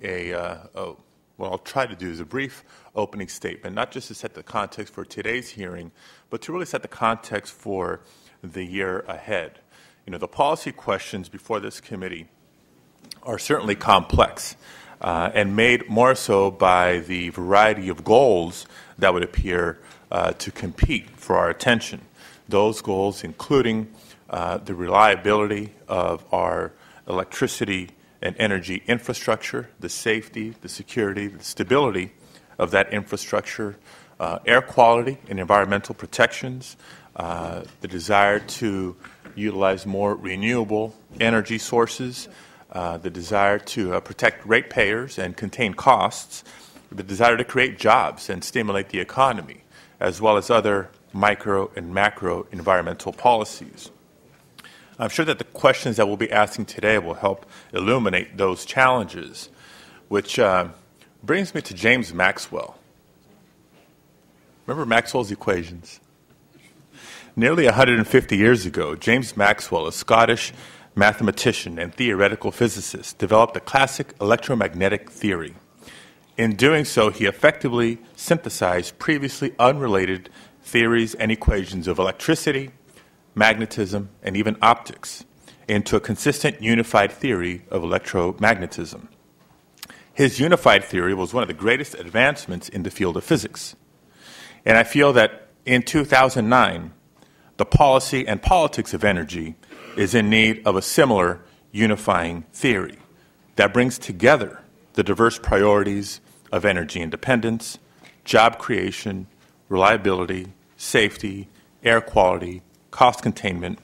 what I'll try to do is a brief opening statement, not just to set the context for today's hearing, but to really set the context for the year ahead. You know, the policy questions before this committee are certainly complex and made more so by the variety of goals that would appear to compete for our attention. Those goals including the reliability of our electricity and energy infrastructure, the safety, the security, the stability of that infrastructure, air quality and environmental protections, the desire to utilize more renewable energy sources, the desire to protect ratepayers and contain costs, the desire to create jobs and stimulate the economy, as well as other micro and macro environmental policies. I'm sure that the questions that we'll be asking today will help illuminate those challenges, which brings me to James Maxwell. Remember Maxwell's equations? Nearly 150 years ago, James Maxwell, a Scottish mathematician and theoretical physicist, developed the classic electromagnetic theory. In doing so, he effectively synthesized previously unrelated theories and equations of electricity, magnetism, and even optics into a consistent unified theory of electromagnetism. His unified theory was one of the greatest advancements in the field of physics. And I feel that in 2009, the policy and politics of energy is in need of a similar unifying theory that brings together the diverse priorities of energy independence, job creation, reliability, safety, air quality, cost containment,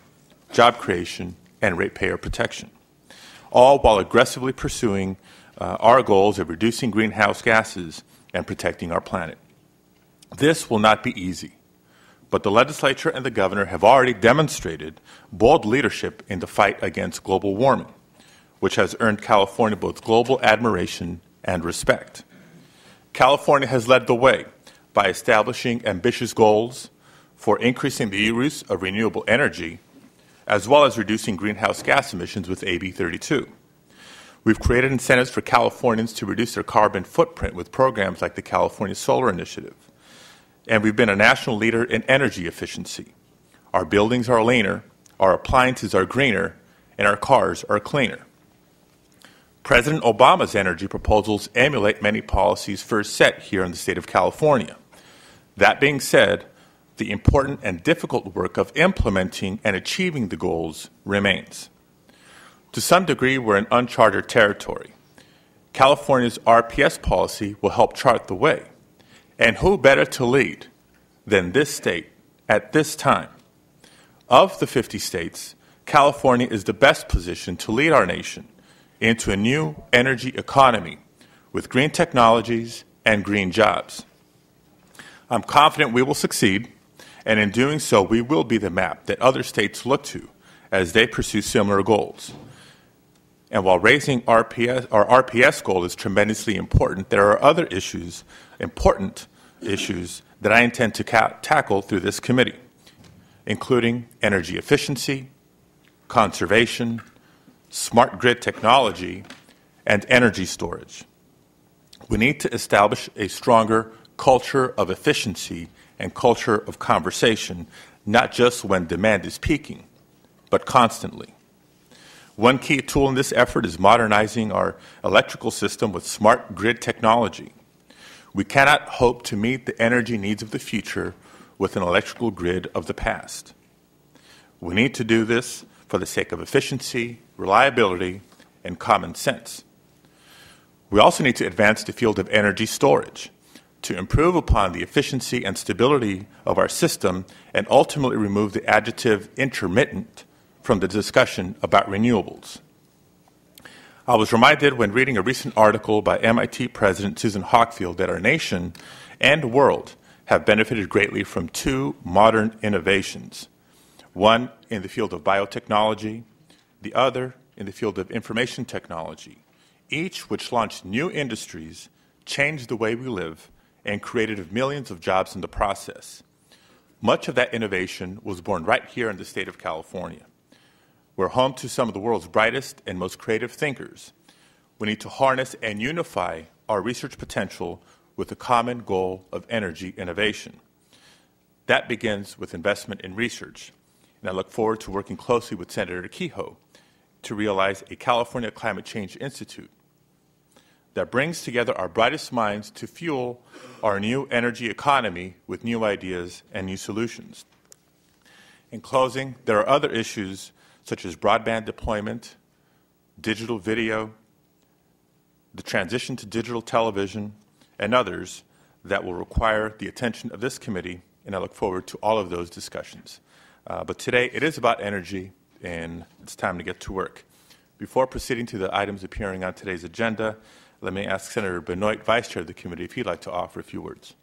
job creation, and ratepayer protection, all while aggressively pursuing our goals of reducing greenhouse gases and protecting our planet. This will not be easy, but the legislature and the governor have already demonstrated bold leadership in the fight against global warming, which has earned California both global admiration and respect. California has led the way by establishing ambitious goals for increasing the use of renewable energy, as well as reducing greenhouse gas emissions with AB 32. We've created incentives for Californians to reduce their carbon footprint with programs like the California Solar Initiative. And we've been a national leader in energy efficiency. Our buildings are leaner, our appliances are greener, and our cars are cleaner. President Obama's energy proposals emulate many policies first set here in the state of California. That being said, the important and difficult work of implementing and achieving the goals remains. To some degree, we're in uncharted territory. California's RPS policy will help chart the way. And who better to lead than this state at this time? Of the 50 states, California is the best positioned to lead our nation into a new energy economy with green technologies and green jobs. I'm confident we will succeed, and in doing so, we will be the map that other states look to as they pursue similar goals. And while raising our RPS goal is tremendously important, there are other important issues that I intend to tackle through this committee, including energy efficiency, conservation, smart grid technology, and energy storage. We need to establish a stronger culture of efficiency and culture of conversation, not just when demand is peaking, but constantly. One key tool in this effort is modernizing our electrical system with smart grid technology. We cannot hope to meet the energy needs of the future with an electrical grid of the past. We need to do this for the sake of efficiency, reliability, and common sense. We also need to advance the field of energy storage to improve upon the efficiency and stability of our system and ultimately remove the adjective intermittent from the discussion about renewables. I was reminded when reading a recent article by MIT President Susan Hockfield that our nation and world have benefited greatly from two modern innovations, one in the field of biotechnology, the other in the field of information technology, each which launched new industries, changed the way we live, and created millions of jobs in the process. Much of that innovation was born right here in the state of California. We're home to some of the world's brightest and most creative thinkers. We need to harness and unify our research potential with the common goal of energy innovation. That begins with investment in research, and I look forward to working closely with Senator Kehoe to realize a California Climate Change Institute that brings together our brightest minds to fuel our new energy economy with new ideas and new solutions. In closing, there are other issues such as broadband deployment, digital video, the transition to digital television, and others that will require the attention of this committee, and I look forward to all of those discussions. But today, it is about energy, and it's time to get to work. Before proceeding to the items appearing on today's agenda, let me ask Senator Benoit, Vice Chair of the committee, if he'd like to offer a few words.